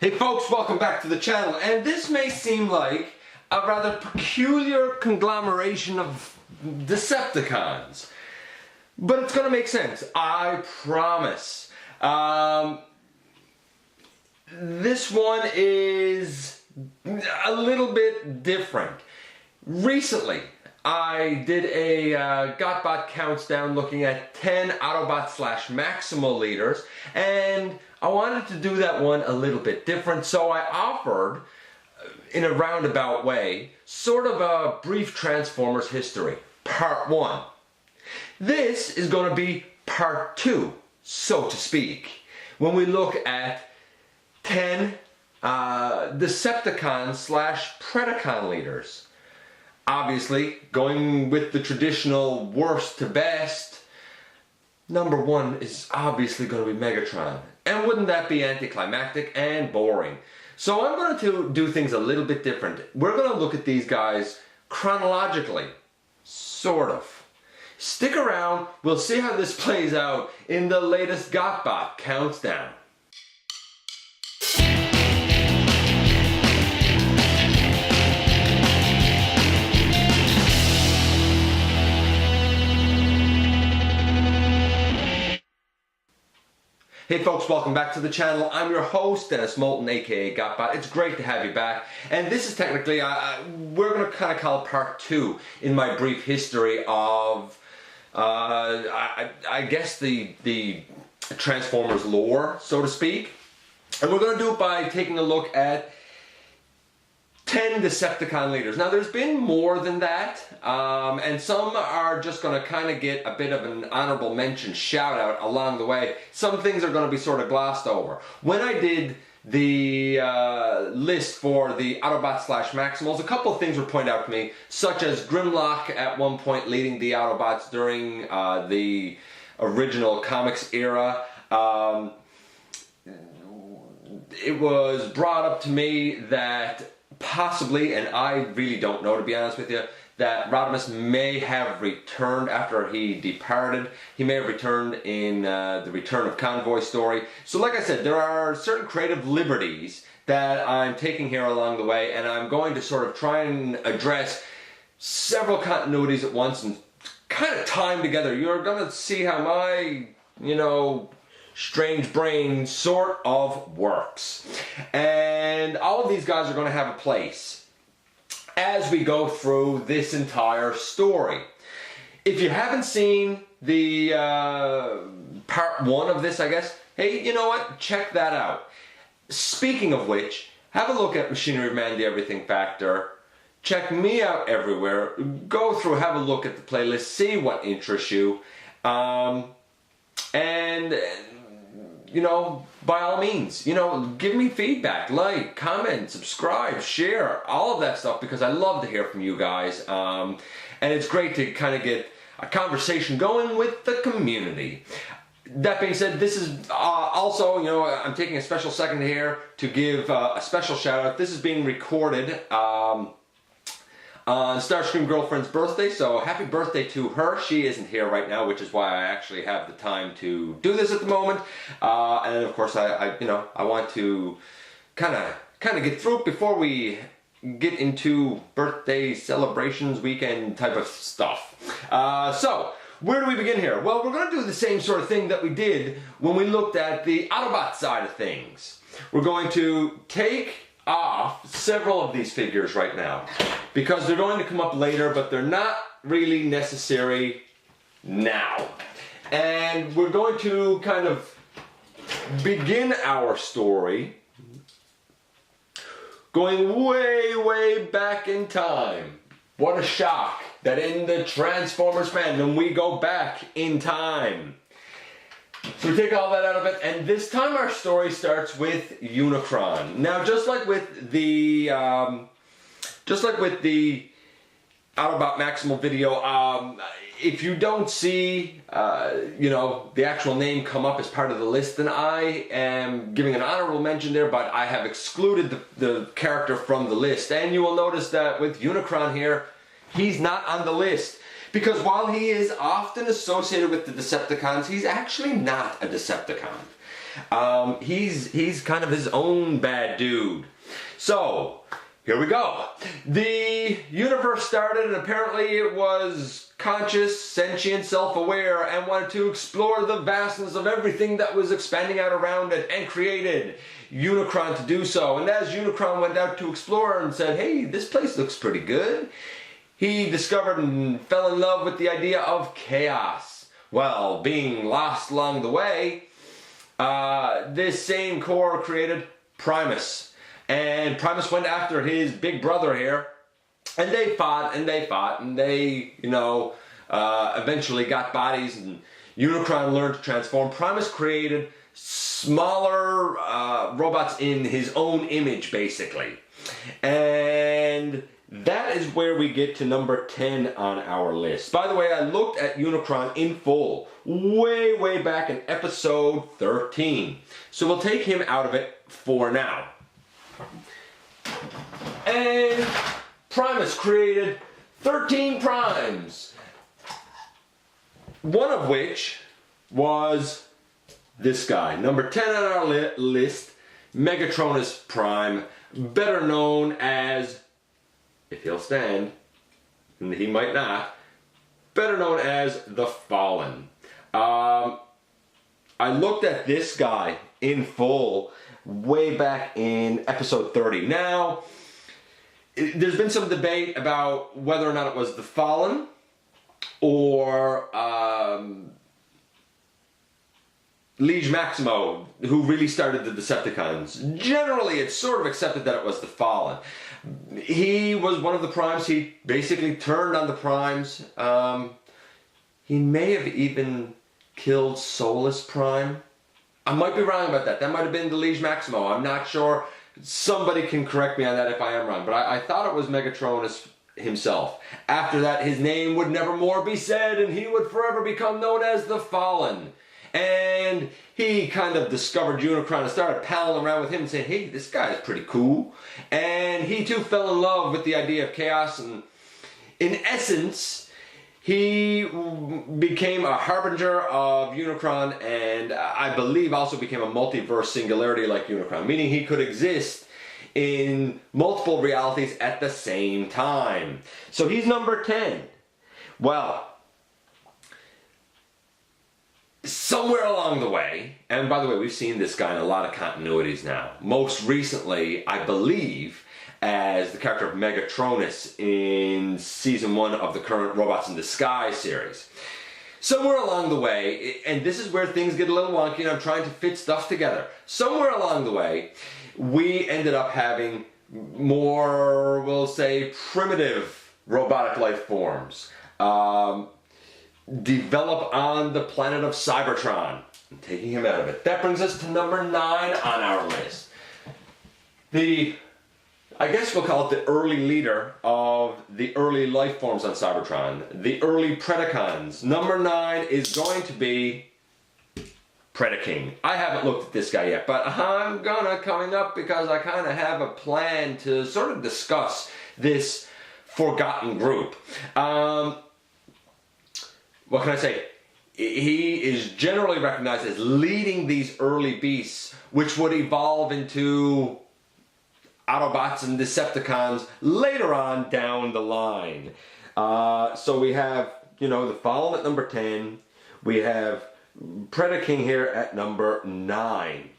Hey folks, welcome back to the channel, and this may seem like a rather peculiar conglomeration of Decepticons, but it's gonna make sense, I promise. This one is a little bit different. Recently, I did a GotBot countdown looking at 10 Autobot / Maximal leaders, and I wanted to do that one a little bit different, so I offered, in a roundabout way, sort of a brief Transformers history, part 1. This is going to be part 2, so to speak, when we look at 10 Decepticon / Predacon leaders. Obviously, going with the traditional worst to best, number 1 is obviously going to be Megatron. And wouldn't that be anti-climactic and boring? So I'm going to do things a little bit different. We're going to look at these guys chronologically, sort of. Stick around, we'll see how this plays out in the latest GotBot countdown. Hey folks, welcome back to the channel. I'm your host, Deathsaurus AKA GotBot. It's great to have you back. And this is technically, we're going to kind of call it part 2 in my brief history of, I guess the Transformers lore, so to speak. And we're going to do it by taking a look at 10 Decepticon leaders. Now there's been more than that, and some are just going to kind of get a bit of an honorable mention shout out along the way. Some things are going to be sort of glossed over. When I did the list for the Autobot / Maximals, a couple of things were pointed out to me, such as Grimlock at one point leading the Autobots during the original comics era. It was brought up to me that possibly, and I really don't know to be honest with you, that Rodimus may have returned after he departed. He may have returned in the Return of Convoy story. So like I said, there are certain creative liberties that I'm taking here along the way, and I'm going to sort of try and address several continuities at once and kind of tie them together. You're going to see how my, strange brain sort of works. And all of these guys are going to have a place as we go through this entire story. If you haven't seen the part 1 of this, I guess, hey, you know what? Check that out. Speaking of which, have a look at Machinery Man, the Everything Factor. Check me out everywhere. Go through, have a look at the playlist, see what interests you. And by all means, give me feedback, like, comment, subscribe, share, all of that stuff, because I love to hear from you guys. And it's great to kind of get a conversation going with the community. That being said, this is also, I'm taking a special second here to give a special shout out. This is being recorded on Starscream girlfriend's birthday, so happy birthday to her. She isn't here right now, which is why I actually have the time to do this at the moment. And of course, I want to kind of get through it before we get into birthday celebrations, weekend type of stuff. So where do we begin here? Well, we're going to do the same sort of thing that we did when we looked at the Autobot side of things. We're going to take off several of these figures right now because they're going to come up later, but they're not really necessary now. And we're going to kind of begin our story going way back in time. What a shock that in the Transformers fandom we go back in time. So we take all that out of it, and this time our story starts with Unicron. Now, just like with the Autobot Maximal video, if you don't see, the actual name come up as part of the list, then I am giving an honorable mention there, but I have excluded the character from the list. And you will notice that with Unicron here, he's not on the list. Because while he is often associated with the Decepticons, he's actually not a Decepticon. He's kind of his own bad dude. So, here we go. The universe started, and apparently it was conscious, sentient, self-aware, and wanted to explore the vastness of everything that was expanding out around it, and created Unicron to do so. And as Unicron went out to explore and said, hey, this place looks pretty good, he discovered and fell in love with the idea of chaos. Well, being lost along the way, this same core created Primus. And Primus went after his big brother here, and they fought, and they fought, and they, eventually got bodies, and Unicron learned to transform. Primus created smaller robots in his own image, basically. And that is where we get to number 10 on our list. By the way, I looked at Unicron in full way back in episode 13. So we'll take him out of it for now. And Primus created 13 primes, one of which was this guy, number 10 on our list, Megatronus Prime, better known as, if he'll stand, and he might not, better known as the Fallen. I looked at this guy in full way back in episode 30. Now, there's been some debate about whether or not it was the Fallen or Liege Maximo who really started the Decepticons. Generally, it's sort of accepted that it was the Fallen. He was one of the primes. He basically turned on the primes. He may have even killed Solus Prime. I might be wrong about that. That might have been the Liege Maximo. I'm not sure. Somebody can correct me on that if I am wrong. But I thought it was Megatronus himself. After that, his name would never more be said, and he would forever become known as the Fallen. And he kind of discovered Unicron and started palling around with him and saying, hey, this guy is pretty cool. And he too fell in love with the idea of chaos. And in essence, he became a harbinger of Unicron, and I believe also became a multiverse singularity like Unicron, meaning he could exist in multiple realities at the same time. So he's number 10. Well, somewhere along the way, and by the way, we've seen this guy in a lot of continuities now. Most recently, I believe, as the character of Megatronus in Season 1 of the current Robots in Disguise series. Somewhere along the way, and this is where things get a little wonky and I'm trying to fit stuff together. Somewhere along the way, we ended up having more, we'll say, primitive robotic life forms develop on the planet of Cybertron. I'm taking him out of it. That brings us to number 9 on our list. I guess we'll call it the early leader of the early life forms on Cybertron, the early Predacons. Number 9 is going to be Predaking. I haven't looked at this guy yet, but I'm coming up because I kind of have a plan to sort of discuss this forgotten group. What can I say? He is generally recognized as leading these early beasts, which would evolve into Autobots and Decepticons later on down the line. So we have, the Fallen at number 10. We have Predaking here at number 9.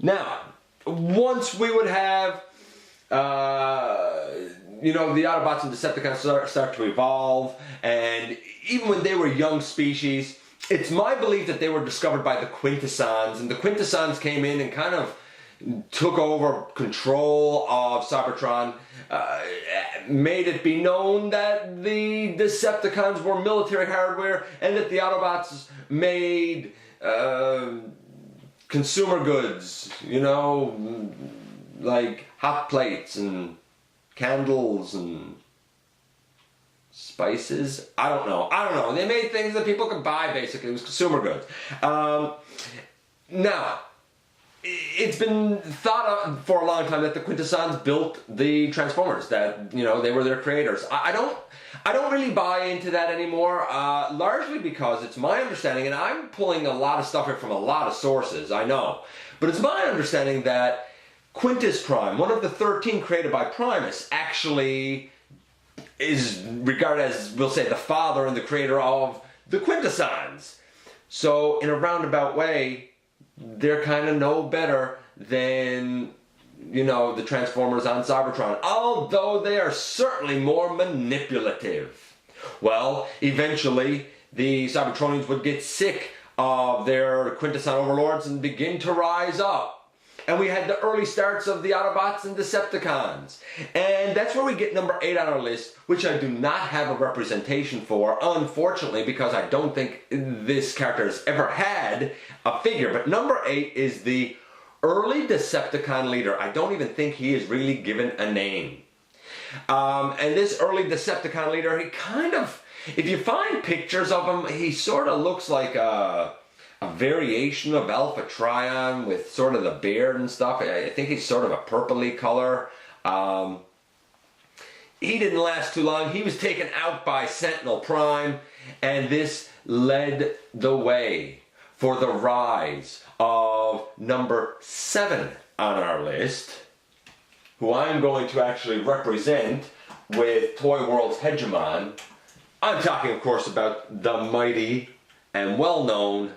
Now, once we would have, the Autobots and Decepticons start to evolve, and even when they were young species, it's my belief that they were discovered by the Quintessons, and the Quintessons came in and kind of took over control of Cybertron, made it be known that the Decepticons were military hardware and that the Autobots made consumer goods, like hot plates and candles and spices. I don't know. They made things that people could buy, basically. It was consumer goods. Now, it's been thought of for a long time that the Quintessons built the Transformers, that, you know, they were their creators. I don't really buy into that anymore, largely because it's my understanding, and I'm pulling a lot of stuff here from a lot of sources, I know, but it's my understanding that Quintus Prime, one of the 13 created by Primus, actually is regarded as, we'll say, the father and the creator of the Quintessons. So, in a roundabout way, they're kind of no better than, you know, the Transformers on Cybertron, although they are certainly more manipulative. Well, eventually, the Cybertronians would get sick of their Quintesson overlords and begin to rise up. And we had the early starts of the Autobots and Decepticons. And that's where we get number 8 on our list, which I do not have a representation for, unfortunately, because I don't think this character has ever had a figure. But number 8 is the early Decepticon leader. I don't even think he is really given a name. And this early Decepticon leader, he kind of, if you find pictures of him, he sort of looks like a variation of Alpha Trion with sort of the beard and stuff. I think he's sort of a purpley color. He didn't last too long. He was taken out by Sentinel Prime, and this led the way for the rise of number 7 on our list, who I'm going to actually represent with Toy World's Hegemon. I'm talking, of course, about the mighty and well-known,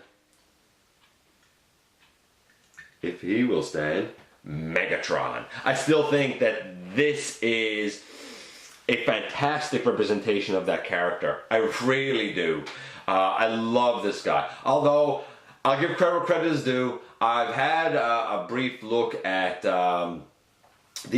if he will stand, Megatron. I still think that this is a fantastic representation of that character. I really do. I love this guy. Although, I'll give credit where credit is due. I've had a brief look at the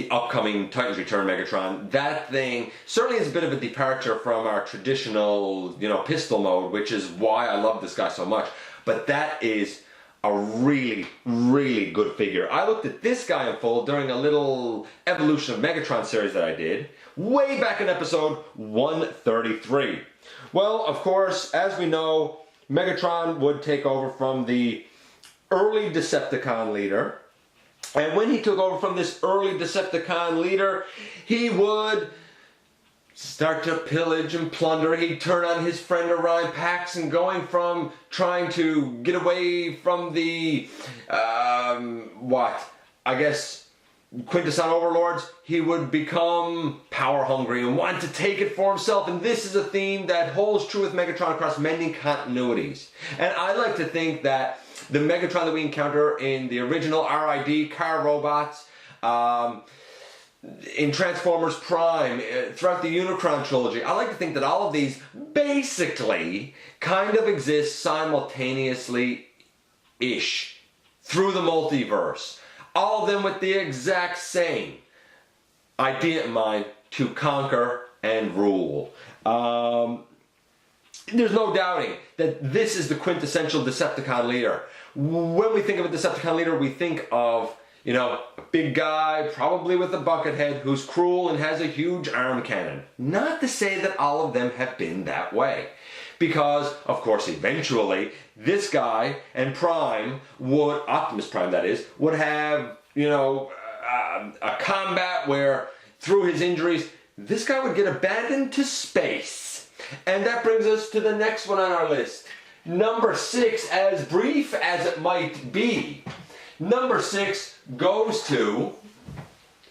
upcoming Titans Return Megatron. That thing certainly is a bit of a departure from our traditional, you know, pistol mode, which is why I love this guy so much. But that is a really, really good figure. I looked at this guy in full during a little Evolution of Megatron series that I did, way back in episode 133. Well, of course, as we know, Megatron would take over from the early Decepticon leader. And when he took over from this early Decepticon leader, he would start to pillage and plunder. He'd turn on his friend Orion Pax, and going from trying to get away from the, Quintesson overlords, he would become power hungry and want to take it for himself. And this is a theme that holds true with Megatron across many continuities. And I like to think that the Megatron that we encounter in the original RID car robots, in Transformers Prime, throughout the Unicron trilogy, I like to think that all of these basically kind of exist simultaneously-ish through the multiverse. All of them with the exact same idea in mind: to conquer and rule. There's no doubting that this is the quintessential Decepticon leader. When we think of a Decepticon leader, we think of, you know, a big guy, probably with a bucket head, who's cruel and has a huge arm cannon. Not to say that all of them have been that way. Because, of course, eventually, this guy and Prime would, Optimus Prime that is, would have, you know, a combat where, through his injuries, this guy would get abandoned to space. And that brings us to the next one on our list. Number 6, as brief as it might be. Number 6 goes to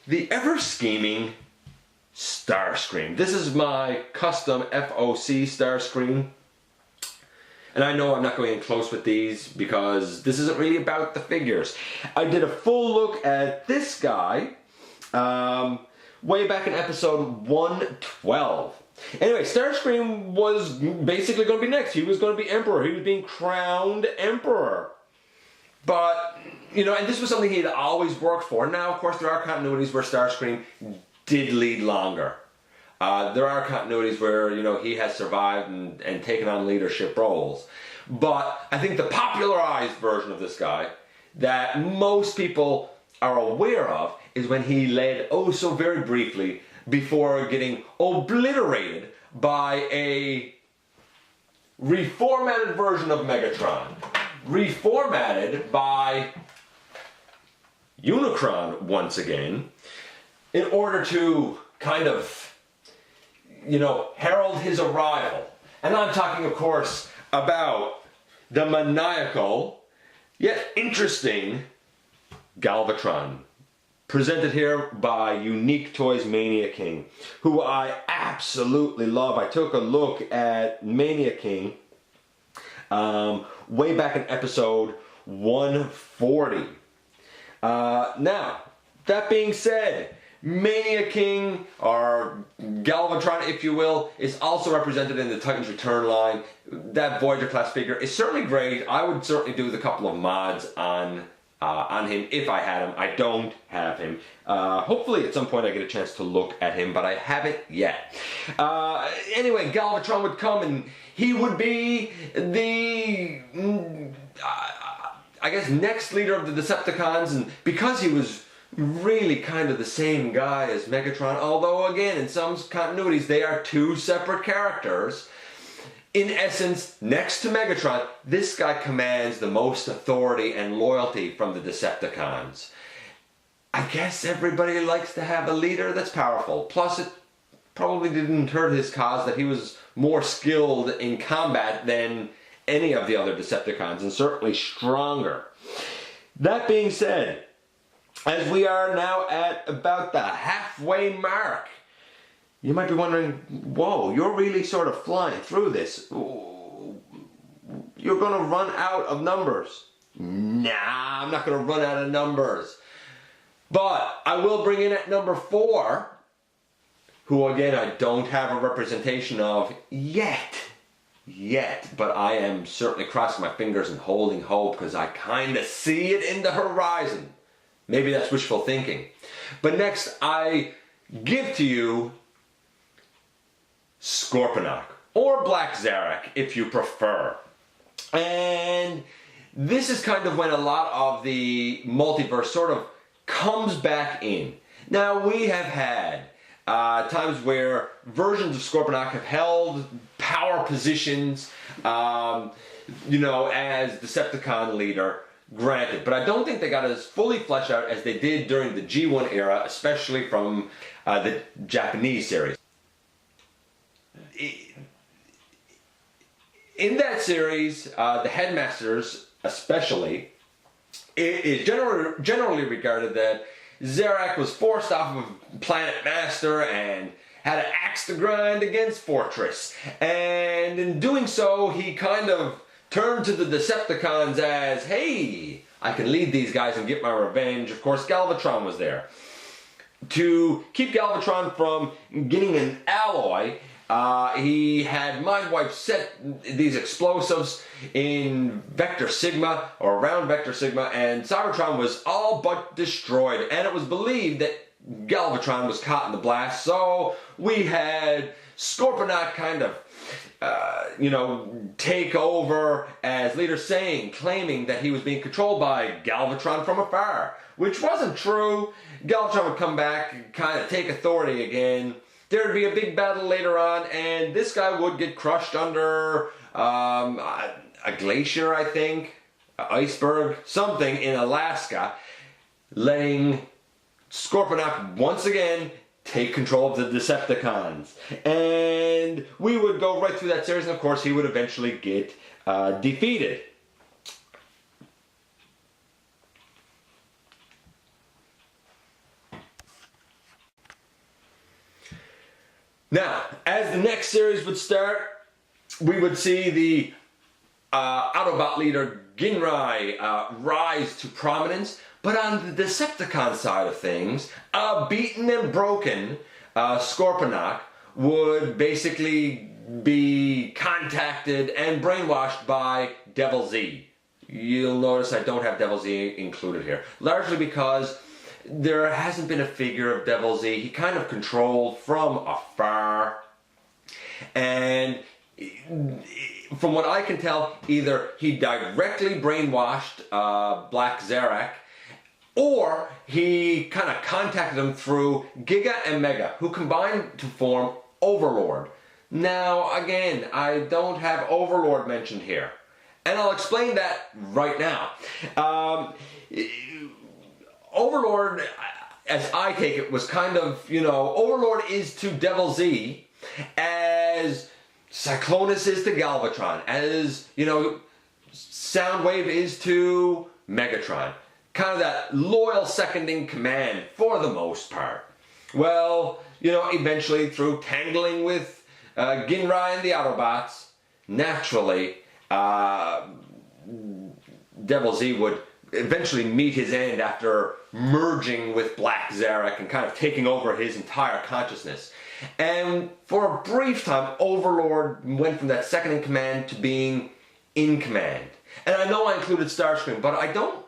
the ever-scheming Starscream. This is my custom FOC Starscream. And I know I'm not going in close with these because this isn't really about the figures. I did a full look at this guy way back in episode 112. Anyway, Starscream was basically going to be next. He was going to be Emperor. He was being crowned Emperor. But, you know, and this was something he had always worked for. Now, of course, there are continuities where Starscream did lead longer. There are continuities where, you know, he has survived and taken on leadership roles. But I think the popularized version of this guy that most people are aware of is when he led, oh so very briefly, before getting obliterated by a reformatted version of Megatron. Reformatted by Unicron once again in order to kind of, you know, herald his arrival. And I'm talking, of course, about the maniacal, yet interesting Galvatron. Presented here by Unique Toys Mania King, who I absolutely love. I took a look at Mania King way back in episode 140. Now, that being said, Mania King, or Galvatron if you will, is also represented in the Titans Return line. That Voyager class figure is certainly great. I would certainly do the couple of mods on him if I had him. I don't have him. Hopefully at some point I get a chance to look at him, but I haven't yet. Anyway, Galvatron would come and he would be the, I guess, next leader of the Decepticons, and because he was really kind of the same guy as Megatron, although again in some continuities they are two separate characters. In essence, next to Megatron, this guy commands the most authority and loyalty from the Decepticons. I guess everybody likes to have a leader that's powerful. Plus, it probably didn't hurt his cause that he was more skilled in combat than any of the other Decepticons, and certainly stronger. That being said, as we are now at about the halfway mark, you might be wondering, whoa, you're really sort of flying through this. You're going to run out of numbers. Nah, I'm not going to run out of numbers. But I will bring in at number 4, who again I don't have a representation of yet. But I am certainly crossing my fingers and holding hope because I kind of see it in the horizon. Maybe that's wishful thinking. But next I give to you Scorponok, or Black Zarak if you prefer. And this is kind of when a lot of the multiverse sort of comes back in. Now we have had times where versions of Scorponok have held power positions, you know, as Decepticon leader, granted, but I don't think they got as fully fleshed out as they did during the G1 era, especially from the Japanese series. In that series, the headmasters especially, it is generally regarded that Zarak was forced off of Planet Master and had an axe to grind against Fortress. And in doing so, he kind of turned to the Decepticons as, hey, I can lead these guys and get my revenge. Of course, Galvatron was there. To keep Galvatron from getting an alloy, he had Mindwipe set these explosives in Vector Sigma, or around Vector Sigma, and Cybertron was all but destroyed. And it was believed that Galvatron was caught in the blast, so we had Scorponok kind of, you know, take over as leader, claiming that he was being controlled by Galvatron from afar, which wasn't true. Galvatron would come back and kind of take authority again. There'd be a big battle later on, and this guy would get crushed under a glacier, I think, an iceberg, something in Alaska, letting Scorponok once again take control of the Decepticons. And we would go right through that series, and of course he would eventually get defeated. Now, as the next series would start, we would see the Autobot leader Ginrai rise to prominence, but on the Decepticon side of things, beaten and broken Scorponok would basically be contacted and brainwashed by Devil Z. You'll notice I don't have Devil Z included here, largely because there hasn't been a figure of Devil Z. He kind of controlled from afar, and from what I can tell, either he directly brainwashed Black Zarak, or he kind of contacted him through Giga and Mega, who combined to form Overlord. Now, again, I don't have Overlord mentioned here, and I'll explain that right now. Overlord, as I take it, was kind of, you know, Overlord is to Devil Z as Cyclonus is to Galvatron, as, you know, Soundwave is to Megatron. Kind of that loyal second in command for the most part. Well, you know, eventually through tangling with Ginrai and the Autobots, naturally, Devil Z would eventually meet his end after merging with Black Zarak and kind of taking over his entire consciousness. And for a brief time, Overlord went from that second in command to being in command. And I know I included Starscream, but I don't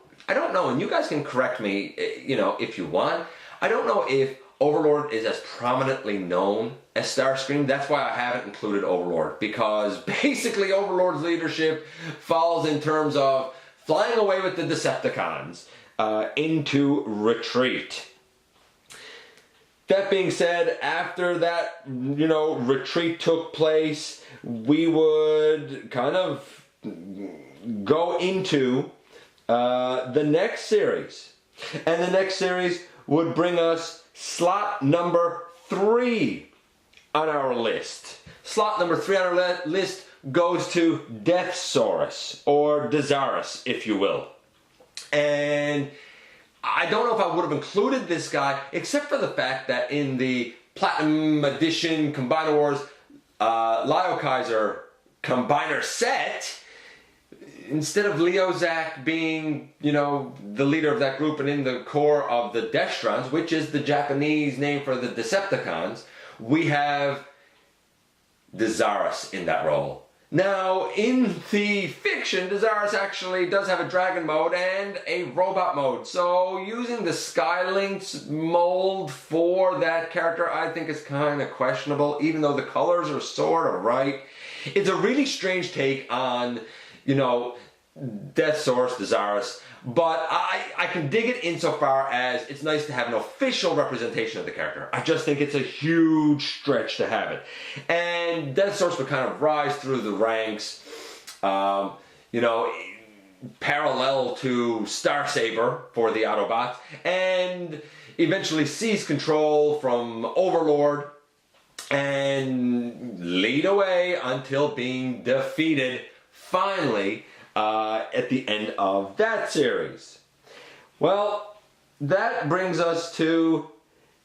know, and you guys can correct me, you know, if you want. I don't know if Overlord is as prominently known as Starscream. That's why I haven't included Overlord, because basically Overlord's leadership falls in terms of flying away with the Decepticons into retreat. That being said, after that, you know, retreat took place, we would kind of go into the next series. And the next series would bring us slot number 3 on our list. Slot number 3 on our list goes to Deathsaurus, or Dezarus, if you will. And I don't know if I would have included this guy, except for the fact that in the Platinum Edition Combiner Wars Lio Kaiser Combiner set, instead of Leozak being, you know, the leader of that group and in the core of the Destrons, which is the Japanese name for the Decepticons, we have Dezarus in that role. Now, in the fiction, Dezarus actually does have a dragon mode and a robot mode, so using the Skylinks mold for that character I think is kind of questionable, even though the colors are sort of right. It's a really strange take on, you know, Deathsaurus, Dezarus, but I can dig it insofar as it's nice to have an official representation of the character. I just think it's a huge stretch to have it. And Deathsaurus would kind of rise through the ranks, you know, parallel to Starsaber for the Autobots, and eventually seize control from Overlord and lead away until being defeated finally at the end of that series. Well, that brings us to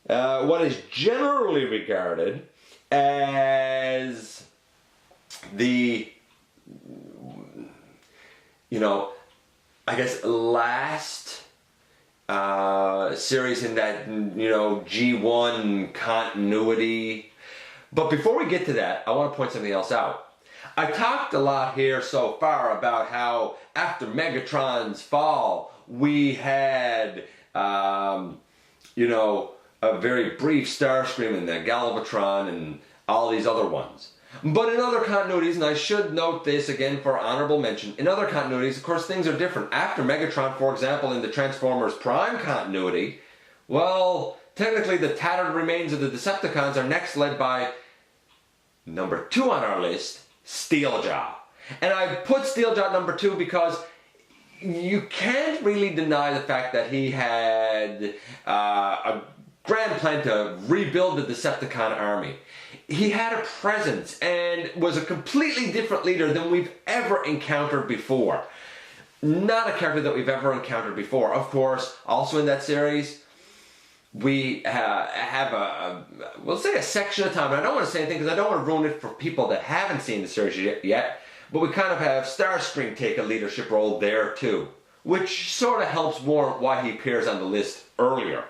what is generally regarded as the, you know, I guess last series in that, you know, G1 continuity. But before we get to that, I want to point something else out. I talked a lot here so far about how after Megatron's fall, we had, you know, a very brief Starscream and the Galvatron and all these other ones. But in other continuities, and I should note this again for honorable mention, in other continuities, of course, things are different. After Megatron, for example, in the Transformers Prime continuity, well, technically the tattered remains of the Decepticons are next led by number 2 on our list, SteelJaw. And I put SteelJaw number 2 because you can't really deny the fact that he had a grand plan to rebuild the Decepticon army. He had a presence and was a completely different leader than we've ever encountered before. Not a character that we've ever encountered before. Of course, also in that series, we have we'll say a section of time, and I don't want to say anything because I don't want to ruin it for people that haven't seen the series yet, but we kind of have Starscream take a leadership role there too, which sort of helps warrant why he appears on the list earlier.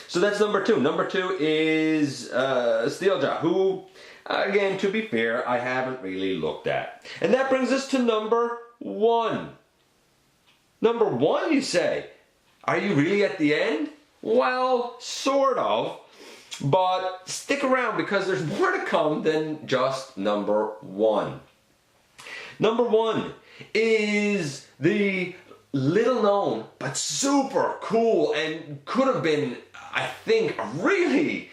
So that's number 2. Number 2 is SteelJaw, who, again, to be fair, I haven't really looked at. And that brings us to number 1. Number 1, you say? Are you really at the end? Well, sort of. But stick around because there's more to come than just number 1. Number 1 is the little known but super cool and could have been, I think, a really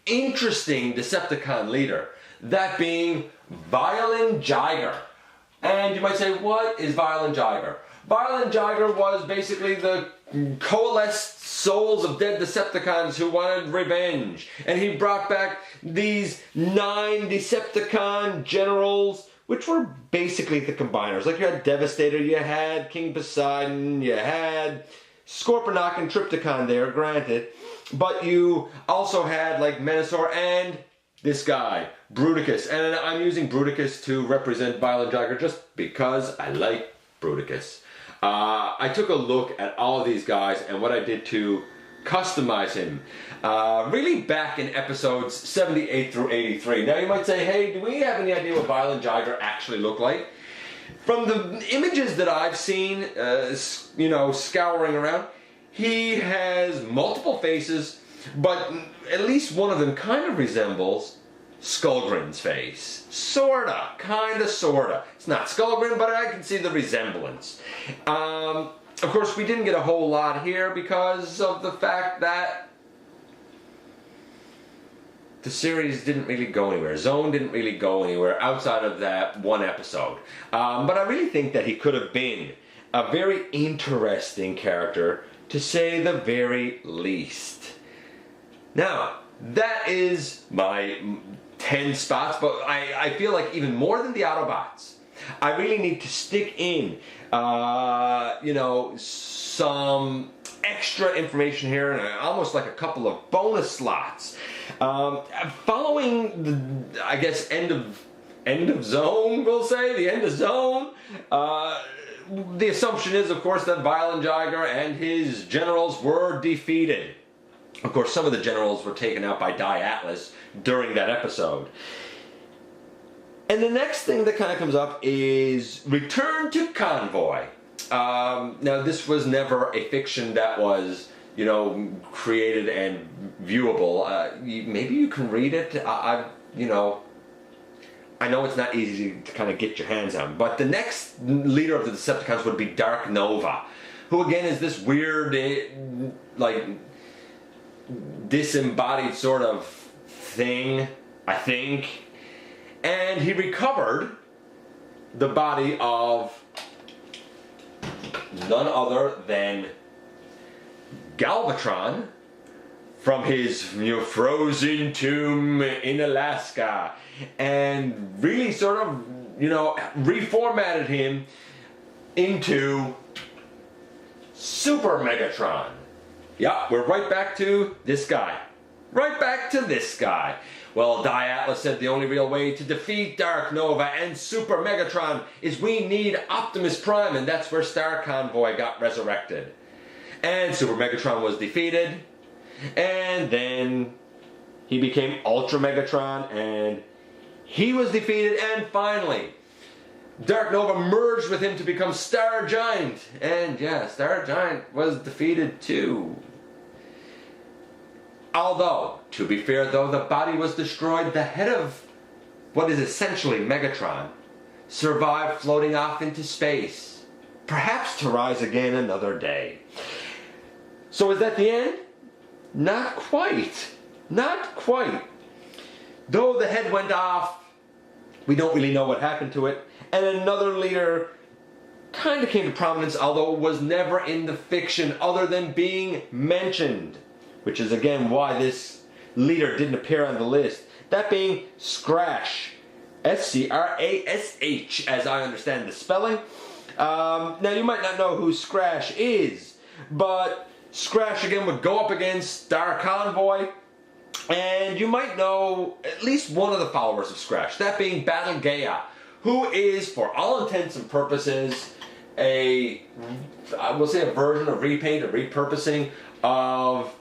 interesting Decepticon leader. That being Violin Jiger. And you might say, what is Violin Jiger? Violin Jiger was basically the coalesced souls of dead Decepticons who wanted revenge. And he brought back these 9 Decepticon generals, which were basically the combiners. Like you had Devastator, you had King Poseidon, you had Scorponok and Tripticon there, granted. But you also had like Menasor and this guy, Bruticus. And I'm using Bruticus to represent Violin Jiger just because I like Bruticus. I took a look at all of these guys and what I did to customize him. Really back in episodes 78 through 83. Now you might say, hey, do we have any idea what Violin Jiger actually looked like? From the images that I've seen, you know, scouring around, he has multiple faces, but at least one of them kind of resembles Skullgrin's face. Sorta, kinda, sorta. It's not Skullgrin, but I can see the resemblance. Of course, we didn't get a whole lot here because of the fact that the series didn't really go anywhere. Zone didn't really go anywhere outside of that one episode. But I really think that he could have been a very interesting character, to say the very least. Now, that is my 10 spots, but I feel like even more than the Autobots, I really need to stick in, you know, some extra information here, and almost like a couple of bonus slots. Following the, I guess, end of Zone, we'll say, the end of Zone, the assumption is, of course, that Violin Jiger and his generals were defeated. Of course, some of the generals were taken out by Atlas during that episode. And the next thing that kind of comes up is Return to Convoy. Now, this was never a fiction that was, you know, created and viewable. Maybe you can read it. You know, I know it's not easy to kind of get your hands on. But the next leader of the Decepticons would be Dark Nova, who again is this weird, like, disembodied sort of thing, I think. And he recovered the body of none other than Galvatron from his frozen tomb in Alaska, and really sort of, you know, reformatted him into Super Megatron. Yeah, we're right back to this guy. Right back to this guy. Well, Atlas said the only real way to defeat Dark Nova and Super Megatron is we need Optimus Prime, and that's where Star Convoy got resurrected. And Super Megatron was defeated, and then he became Ultra Megatron, and he was defeated, and finally, Dark Nova merged with him to become Star Giant, and yeah, Star Giant was defeated too. Although, to be fair though, the body was destroyed, the head of what is essentially Megatron survived, floating off into space, perhaps to rise again another day. So is that the end? Not quite. Not quite. Though the head went off, we don't really know what happened to it, and another leader kind of came to prominence, although it was never in the fiction other than being mentioned. Which is again why this leader didn't appear on the list. That being Scrash. S-C-R-A-S-H, as I understand the spelling. Now you might not know who Scrash is, but Scrash again would go up against Star Convoy, and you might know at least one of the followers of Scrash, that being Battle Gaia, who is, for all intents and purposes, I will say a version, a repaint, a repurposing of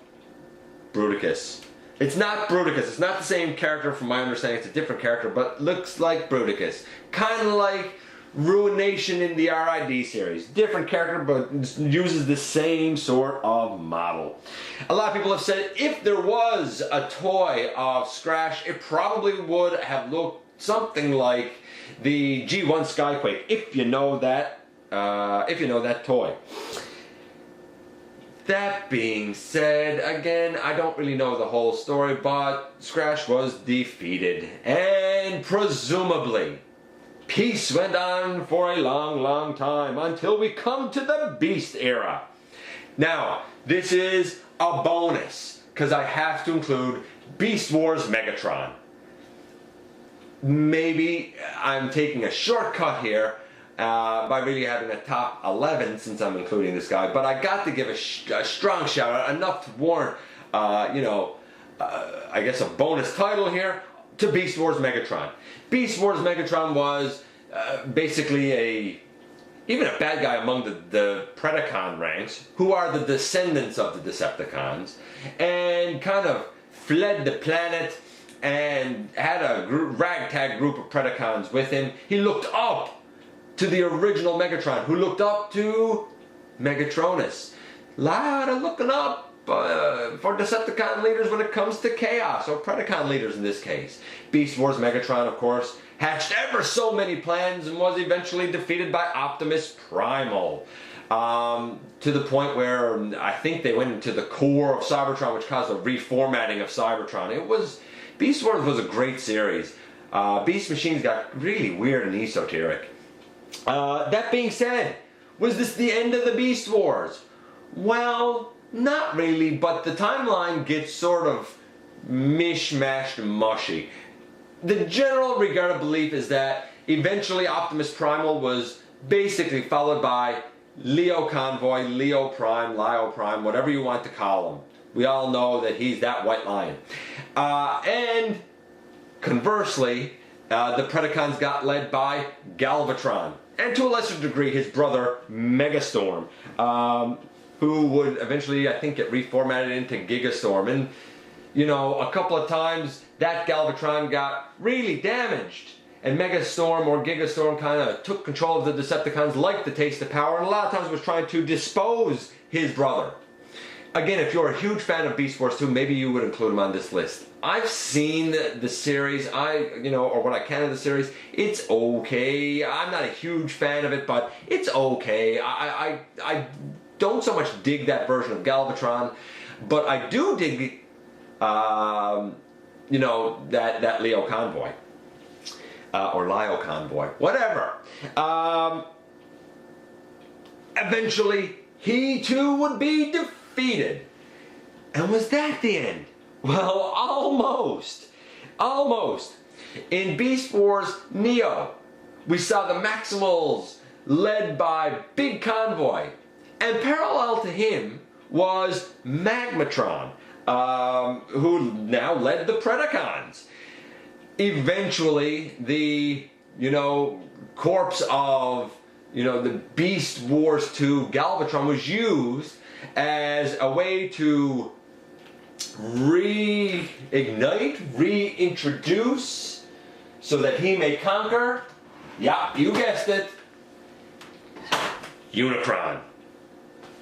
Bruticus. It's not Bruticus, it's not the same character from my understanding, it's a different character, but looks like Bruticus. Kind of like Ruination in the RID series. Different character, but uses the same sort of model. A lot of people have said if there was a toy of Scrash, it probably would have looked something like the G1 Skyquake, if you know that toy. That being said, again, I don't really know the whole story, but Scrash was defeated, and presumably peace went on for a long, long time until we come to the Beast era. Now, this is a bonus, because I have to include Beast Wars Megatron. Maybe I'm taking a shortcut here by really having a top 11 since I'm including this guy, but I got to give a strong shout out, enough to warrant, I guess a bonus title here, to Beast Wars Megatron. Beast Wars Megatron was basically even a bad guy among the Predacon ranks, who are the descendants of the Decepticons, and kind of fled the planet and had a ragtag group of Predacons with him. He looked up to the original Megatron, who looked up to Megatronus. Lot of looking up for Decepticon leaders when it comes to chaos, or Predacon leaders in this case. Beast Wars Megatron, of course, hatched ever so many plans and was eventually defeated by Optimus Primal. To the point where I think they went into the core of Cybertron, which caused a reformatting of Cybertron. Beast Wars was a great series. Beast Machines got really weird and esoteric. That being said, was this the end of the Beast Wars? Well, not really, but the timeline gets sort of mishmashed and mushy. The general regarded belief is that eventually Optimus Primal was basically followed by Leo Convoy, Leo Prime, Lio Prime, whatever you want to call him. We all know that he's that white lion. And conversely, the Predacons got led by Galvatron, and to a lesser degree his brother Megastorm, who would eventually, I think, get reformatted into Gigastorm. And, you know, a couple of times that Galvatron got really damaged, and Megastorm or Gigastorm kind of took control of the Decepticons, like the Taste of Power, and a lot of times was trying to dispose his brother. Again, if you're a huge fan of Beast Wars 2, maybe you would include him on this list. I've seen the series, or what I can of the series. It's okay. I'm not a huge fan of it, but it's okay. I don't so much dig that version of Galvatron, but I do dig, that Leo Convoy. Or Lio Convoy. Whatever. Eventually, he too would be defeated. And was that the end? Well, almost. Almost. In Beast Wars Neo, we saw the Maximals led by Big Convoy. And parallel to him was Magmatron, who now led the Predacons. Eventually, the, corpse of, the Beast Wars 2 Galvatron was used as a way to reintroduce, so that he may conquer, yeah, you guessed it, Unicron.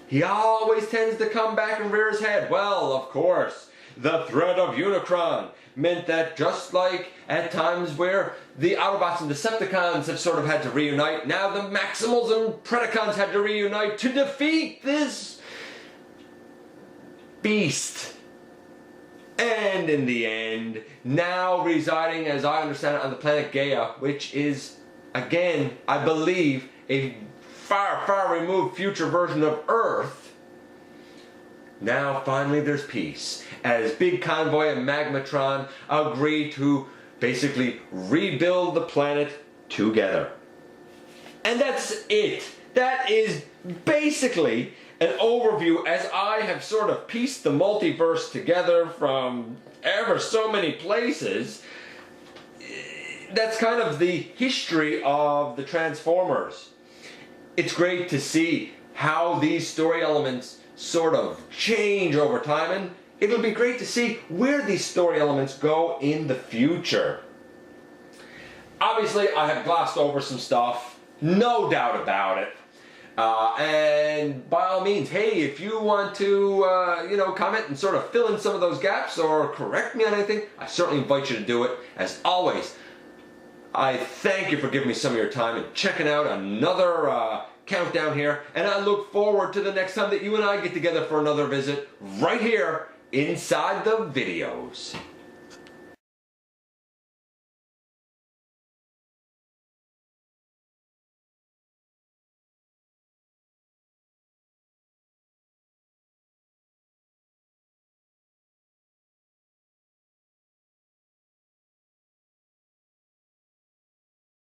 He always tends to come back and rear his head. Well, of course, the threat of Unicron meant that just like at times where the Autobots and Decepticons have sort of had to reunite, now the Maximals and Predacons had to reunite to defeat this beast. And in the end, now residing, as I understand it, on the planet Gaia, which is, again, I believe, a far, far removed future version of Earth. Now, finally, there's peace, as Big Convoy and Magmatron agree to basically rebuild the planet together. And that's it. That is basically an overview, as I have sort of pieced the multiverse together from ever so many places. That's kind of the history of the Transformers. It's great to see how these story elements sort of change over time, and it'll be great to see where these story elements go in the future. Obviously, I have glossed over some stuff, no doubt about it. And by all means, hey, if you want to, comment and sort of fill in some of those gaps or correct me on anything, I certainly invite you to do it. As always, I thank you for giving me some of your time and checking out another countdown here, and I look forward to the next time that you and I get together for another visit right here inside the videos.